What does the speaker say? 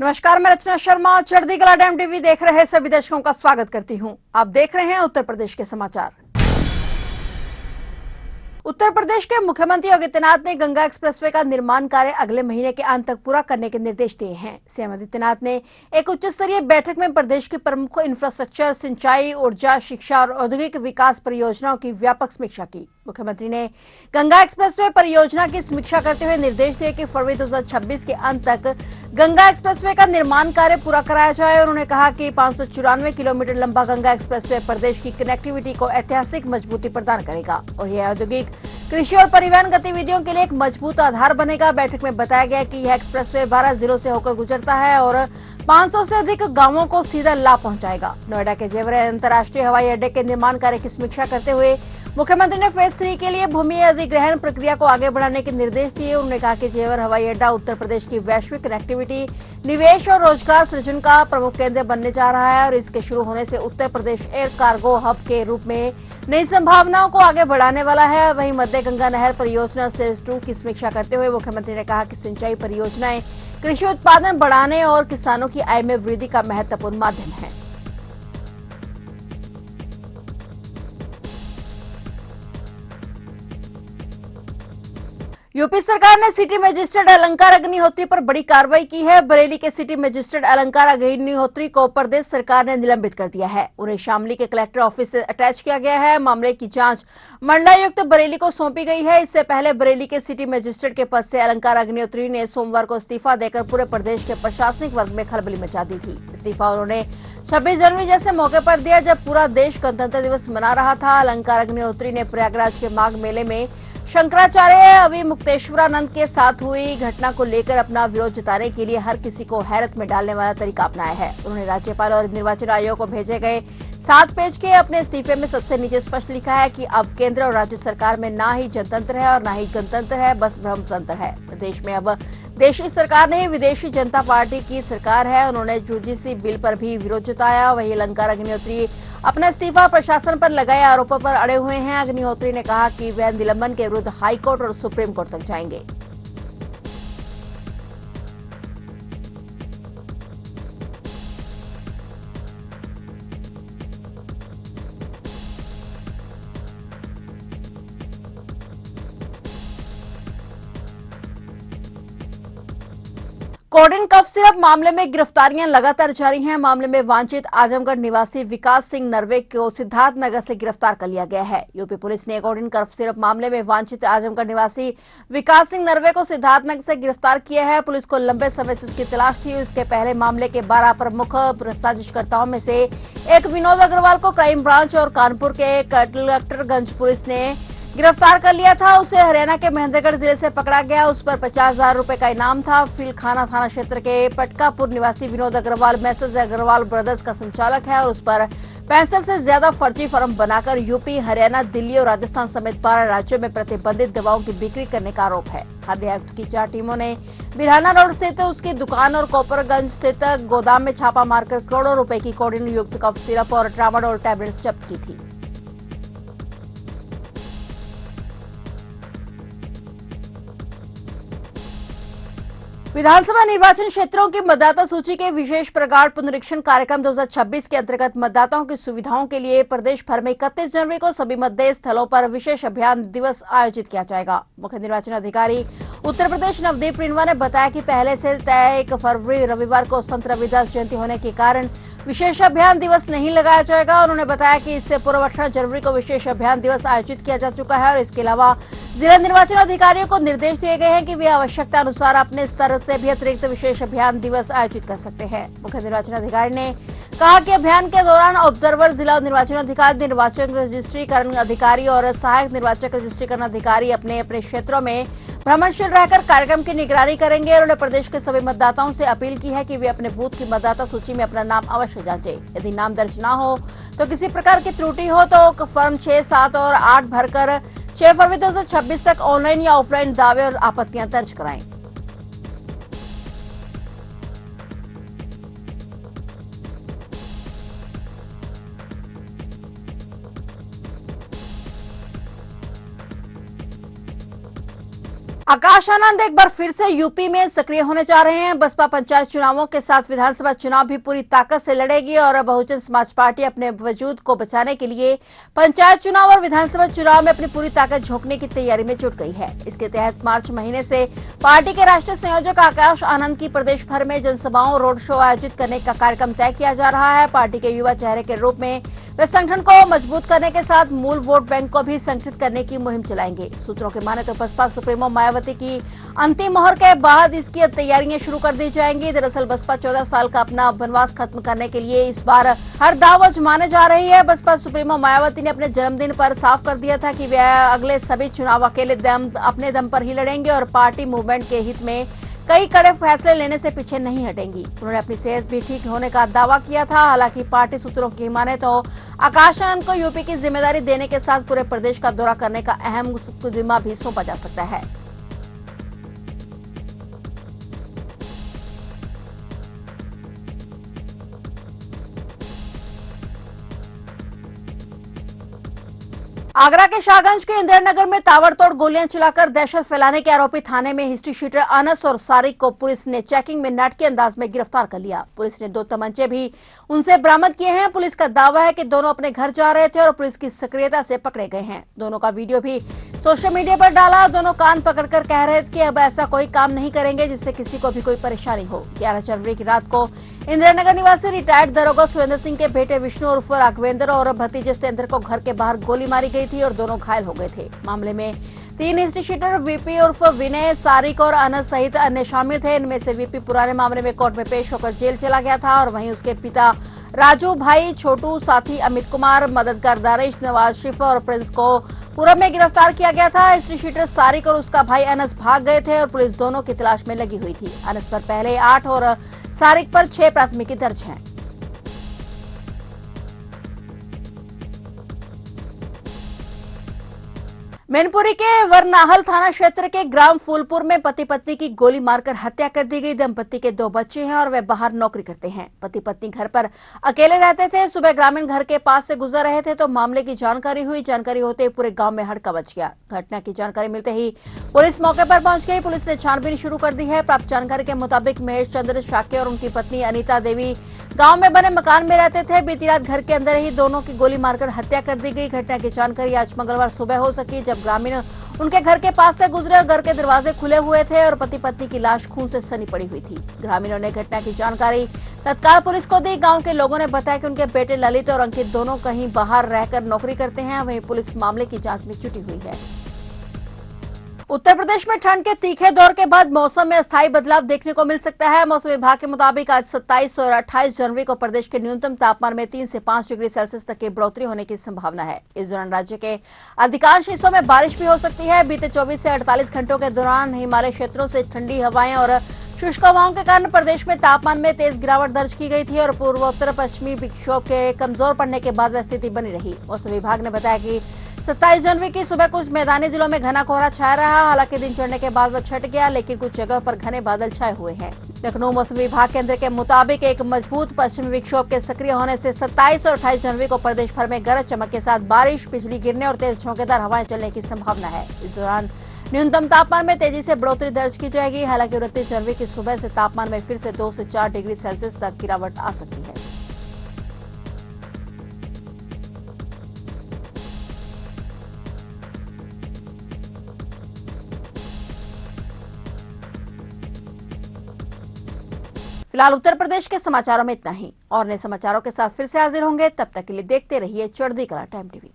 नमस्कार, मैं रचना शर्मा चढ़ती कला टाइम टीवी देख रहे सभी दर्शकों का स्वागत करती हूं। आप देख रहे हैं उत्तर प्रदेश के समाचार। उत्तर प्रदेश के मुख्यमंत्री योगी आदित्यनाथ ने गंगा एक्सप्रेसवे का निर्माण कार्य अगले महीने के अंत तक पूरा करने के निर्देश दिए हैं। सीएम आदित्यनाथ ने एक उच्च स्तरीय बैठक में प्रदेश की प्रमुख इंफ्रास्ट्रक्चर, सिंचाई, ऊर्जा, शिक्षा और औद्योगिक विकास परियोजनाओं की व्यापक समीक्षा की। मुख्यमंत्री ने गंगा एक्सप्रेसवे परियोजना की समीक्षा करते हुए निर्देश दिए कि फरवरी 2026 के अंत तक गंगा एक्सप्रेसवे का निर्माण कार्य पूरा कराया जाए। उन्होंने कहा कि 594 किलोमीटर लंबा गंगा एक्सप्रेसवे प्रदेश की कनेक्टिविटी को ऐतिहासिक मजबूती प्रदान करेगा और यह औद्योगिक, कृषि और परिवहन गतिविधियों के लिए एक मजबूत आधार बनेगा। बैठक में बताया गया कि यह एक्सप्रेसवे 12 जिलों से होकर गुजरता है और 500 से अधिक गांवों को सीधा लाभ पहुंचाएगा। नोएडा के जेवर अंतर्राष्ट्रीय हवाई अड्डे के निर्माण कार्य की समीक्षा करते हुए मुख्यमंत्री ने फेज 3 के लिए भूमि अधिग्रहण प्रक्रिया को आगे बढ़ाने के निर्देश दिए। उन्होंने कहा कि जेवर हवाई अड्डा उत्तर प्रदेश की वैश्विक कनेक्टिविटी, निवेश और रोजगार सृजन का प्रमुख केंद्र बनने जा रहा है और इसके शुरू होने से Uttar Pradesh air cargo hub के रूप में नई संभावनाओं को आगे बढ़ाने वाला है। वहीं मध्य गंगा नहर परियोजना स्टेज 2 की समीक्षा करते हुए मुख्यमंत्री ने कहा कि सिंचाई परियोजनाएं कृषि उत्पादन बढ़ाने और किसानों की आय में वृद्धि का महत्वपूर्ण माध्यम है। यूपी सरकार ने सिटी मजिस्ट्रेट अलंकार अग्निहोत्री पर बड़ी कार्रवाई की है। बरेली के सिटी मजिस्ट्रेट अलंकार अग्निहोत्री को प्रदेश सरकार ने निलंबित कर दिया है। उन्हें शामली के कलेक्टर ऑफिस से अटैच किया गया है। मामले की जांच मंडलायुक्त बरेली को सौंपी गई है। इससे पहले बरेली के सिटी मजिस्ट्रेट के पद से अलंकार अग्निहोत्री ने सोमवार को इस्तीफा देकर पूरे प्रदेश के प्रशासनिक वर्ग में खलबली मचा दी थी। इस्तीफा उन्होंने 26 जनवरी जैसे मौके पर दिया जब पूरा देश गणतंत्र दिवस मना रहा था। अलंकार अग्निहोत्री ने प्रयागराज के माघ मेले में शंकराचार्य अभिमुक्तेश्वरानंद के साथ हुई घटना को लेकर अपना विरोध जताने के लिए हर किसी को हैरत में डालने वाला तरीका अपनाया है। उन्होंने राज्यपाल और निर्वाचन आयोग को भेजे गए 7 पेज के अपने इस्तीफे में सबसे नीचे स्पष्ट लिखा है कि अब केंद्र और राज्य सरकार में ना ही जनतंत्र है और ना ही गणतंत्र है, बस ब्रह्मतंत्र है। प्रदेश में अब देशी सरकार नहीं, विदेशी जनता पार्टी की सरकार है। उन्होंने यूजीसी बिल पर भी विरोध जताया। वही अलंकार अग्निहोत्री अपना इस्तीफा प्रशासन पर लगाए आरोपों पर अड़े हुए हैं। अग्निहोत्री ने कहा कि वह निलंबन के विरुद्ध हाईकोर्ट और सुप्रीम कोर्ट तक जाएंगे। कोडेन कफ सिरप मामले में गिरफ्तारियां लगातार जारी हैं। मामले में वांछित आजमगढ़ निवासी विकास सिंह नरवे को सिद्धार्थनगर से गिरफ्तार कर लिया गया है। यूपी पुलिस ने कोडेन कफ सिरप मामले में वांछित आजमगढ़ निवासी विकास सिंह नरवे को सिद्धार्थनगर से गिरफ्तार किया है। पुलिस को लंबे समय से उसकी तलाश थी। इसके पहले मामले के 12 प्रमुख साजिशकर्ताओं में से एक विनोद अग्रवाल को क्राइम ब्रांच और कानपुर के कलेक्टरगंज पुलिस ने गिरफ्तार कर लिया था। उसे हरियाणा के महेंद्रगढ़ जिले से पकड़ा गया। उस पर 50,000 रुपए का इनाम था। फिलखाना थाना क्षेत्र के पटकापुर निवासी विनोद अग्रवाल मैसेज अग्रवाल ब्रदर्स का संचालक है और उस पर 65 से ज्यादा फर्जी फर्म बनाकर यूपी, हरियाणा, दिल्ली और राजस्थान समेत 12 राज्यों में प्रतिबंधित दवाओं की बिक्री करने का आरोप है। खाद्य आयुक्त की 4 टीमों ने बिरहाना रोड स्थित उसकी दुकान और कोपरगंज स्थित गोदाम में छापा मारकर करोड़ों रुपए की कोडेन युक्त कफ सिरप और ट्रामाडोल टैबलेट्स जब्त की थी। विधानसभा निर्वाचन क्षेत्रों की मतदाता सूची के विशेष प्रगाढ़ पुनरीक्षण कार्यक्रम 2026 के अंतर्गत मतदाताओं की सुविधाओं के लिए प्रदेश भर में 31 जनवरी को सभी मतदेय स्थलों पर विशेष अभियान दिवस आयोजित किया जाएगा। मुख्य निर्वाचन अधिकारी उत्तर प्रदेश नवदीप रिणवा ने बताया कि पहले से तय 1 फरवरी रविवार को संत रविदास जयंती होने के कारण विशेष अभियान दिवस नहीं लगाया जाएगा। उन्होंने बताया कि इससे पूर्व 18 जनवरी को विशेष अभियान दिवस आयोजित किया जा चुका है और इसके अलावा जिला निर्वाचन अधिकारियों को निर्देश दिए गए हैं कि वे आवश्यकता अनुसार अपने स्तर से भी अतिरिक्त विशेष अभियान दिवस आयोजित कर सकते हैं। मुख्य निर्वाचन अधिकारी ने कहा कि अभियान के दौरान ऑब्जर्वर, जिला निर्वाचन अधिकारी, निर्वाचन रजिस्ट्रीकरण अधिकारी और सहायक निर्वाचन रजिस्ट्रीकरण अधिकारी अपने अपने क्षेत्रों में भ्रमणशील रहकर कार्यक्रम की निगरानी करेंगे। उन्होंने प्रदेश के सभी मतदाताओं से अपील की है कि वे अपने बूथ की मतदाता सूची में अपना नाम अवश्य जांचें। यदि नाम दर्ज न हो तो किसी प्रकार की त्रुटि हो तो फॉर्म 6, 7 और 8 भरकर 6 फरवरी 2026 तक ऑनलाइन या ऑफलाइन दावे और आपत्तियां दर्ज कराएं। आकाश आनंद एक बार फिर से यूपी में सक्रिय होने जा रहे हैं। बसपा पंचायत चुनावों के साथ विधानसभा चुनाव भी पूरी ताकत से लड़ेगी और बहुजन समाज पार्टी अपने वजूद को बचाने के लिए पंचायत चुनाव और विधानसभा चुनाव में अपनी पूरी ताकत झोंकने की तैयारी में जुट गई है। इसके तहत मार्च महीने से पार्टी के राष्ट्रीय संयोजक आकाश आनंद की प्रदेश भर में जनसभाओं, रोड शो आयोजित करने का कार्यक्रम तय किया जा रहा है। पार्टी के युवा चेहरे के रूप में वे संगठन को मजबूत करने के साथ मूल वोट बैंक को भी संगठित करने की मुहिम चलाएंगे। सूत्रों की माने तो बसपा सुप्रीमो मायावती की अंतिम मोहर के बाद इसकी तैयारियां शुरू कर दी जाएंगी। दरअसल बसपा 14 साल का अपना वनवास खत्म करने के लिए इस बार हर दाव आजमाने जा रही है। बसपा सुप्रीमो मायावती ने अपने जन्मदिन पर साफ कर दिया था कि वे अगले सभी चुनाव अकेले अपने दम पर ही लड़ेंगे और पार्टी मूवमेंट के हित में कई कड़े फैसले लेने से पीछे नहीं हटेंगी। उन्होंने अपनी सेहत भी ठीक होने का दावा किया था। हालांकि पार्टी सूत्रों की माने तो आकाश आनंद को यूपी की जिम्मेदारी देने के साथ पूरे प्रदेश का दौरा करने का अहम जिम्मा भी सौंपा जा सकता है। आगरा के शाहगंज के इंदिरानगर में ताबड़तोड़ गोलियां चलाकर दहशत फैलाने के आरोपी थाने में हिस्ट्री शीटर अनस और सारिक को पुलिस ने चेकिंग में नाटकीय अंदाज में गिरफ्तार कर लिया। पुलिस ने 2 तमंचे भी उनसे बरामद किए हैं। पुलिस का दावा है कि दोनों अपने घर जा रहे थे और पुलिस की सक्रियता से पकड़े गए हैं। दोनों का वीडियो भी सोशल मीडिया पर डाला। दोनों कान पकड़कर कह रहे थे कि अब ऐसा कोई काम नहीं करेंगे जिससे किसी को भी कोई परेशानी हो। 11 जनवरी की रात को इंदिरानगर निवासी रिटायर्ड दरोगा सुरेंद्र सिंह के बेटे विष्णु उर्फ राघवेंद्र और भतीजे सतेंद्र को घर के बाहर गोली मारी गई थी और दोनों घायल हो गए थे। मामले में 3 हिस्ट्री शीटर वीपी उर्फ विनय, सारिक और अनस सहित अन्य शामिल थे। इनमें से वीपी पुराने मामले में कोर्ट में पेश होकर जेल चला गया था और वहीं उसके पिता राजू, भाई छोटू, साथी अमित कुमार, मददगार दानिश, नवाज शरीफ और प्रिंस को पूरब में गिरफ्तार किया गया था। हिस्ट्री शीटर सारिक और उसका भाई अनस भाग गए थे और पुलिस दोनों की तलाश में लगी हुई थी। अनस पर पहले 8 और सारिक पर 6 प्राथमिकी दर्ज हैं। मैनपुरी के वरनाहल थाना क्षेत्र के ग्राम फूलपुर में पति पत्नी की गोली मारकर हत्या कर दी गई। दंपति के 2 बच्चे हैं और वे बाहर नौकरी करते हैं। पति पत्नी घर पर अकेले रहते थे। सुबह ग्रामीण घर के पास से गुजर रहे थे तो मामले की जानकारी हुई। जानकारी होते ही पूरे गांव में हड़का मच गया। घटना की जानकारी मिलते ही पुलिस मौके पर पहुंच गई। पुलिस ने छानबीन शुरू कर दी है। प्राप्त जानकारी के मुताबिक महेश चंद्र शाक्य और उनकी पत्नी अनीता देवी गांव में बने मकान में रहते थे। बीती रात घर के अंदर ही दोनों की गोली मारकर हत्या कर दी गई। घटना की जानकारी आज मंगलवार सुबह हो सकी जब ग्रामीण उनके घर के पास से गुजरे और घर के दरवाजे खुले हुए थे और पति पत्नी की लाश खून से सनी पड़ी हुई थी। ग्रामीणों ने घटना की जानकारी तत्काल पुलिस को दी। गांव के लोगों ने बताया कि उनके बेटे ललित और अंकित दोनों कहीं बाहर रहकर नौकरी करते हैं। वहीं पुलिस मामले की जांच में जुटी हुई है। उत्तर प्रदेश में ठंड के तीखे दौर के बाद मौसम में अस्थायी बदलाव देखने को मिल सकता है। मौसम विभाग के मुताबिक आज 27 और 28 जनवरी को प्रदेश के न्यूनतम तापमान में 3 से 5 डिग्री सेल्सियस तक की बढ़ोतरी होने की संभावना है। इस दौरान राज्य के अधिकांश हिस्सों में बारिश भी हो सकती है। बीते 24 से 48 घंटों के दौरान हिमालय क्षेत्रों से ठंडी हवाएं और शुष्क हवाओं के कारण प्रदेश में तापमान में तेज गिरावट दर्ज की गई थी और पूर्वोत्तर पश्चिमी विक्षोभ के कमजोर पड़ने के बाद वह स्थिति बनी रही। मौसम विभाग ने बताया कि 27 जनवरी की सुबह कुछ मैदानी जिलों में घना कोहरा छाया रहा। हालांकि दिन चढ़ने के बाद वह छट गया, लेकिन कुछ जगह पर घने बादल छाए हुए हैं। लखनऊ मौसम विभाग केंद्र के मुताबिक एक मजबूत पश्चिमी विक्षोभ के सक्रिय होने से 27 और 28 जनवरी को प्रदेश भर में गरज चमक के साथ बारिश, बिजली गिरने और तेज झोंकेदार हवाएं चलने की संभावना है। इस दौरान न्यूनतम तापमान में तेजी से बढ़ोतरी दर्ज की जाएगी। हालांकि 29 जनवरी की सुबह से तापमान में फिर से 2 से 4 डिग्री सेल्सियस तक गिरावट आ सकती है। फिलहाल उत्तर प्रदेश के समाचारों में इतना ही। और नए समाचारों के साथ फिर से हाजिर होंगे। तब तक के लिए देखते रहिए चढ़ती कला टाइम टीवी।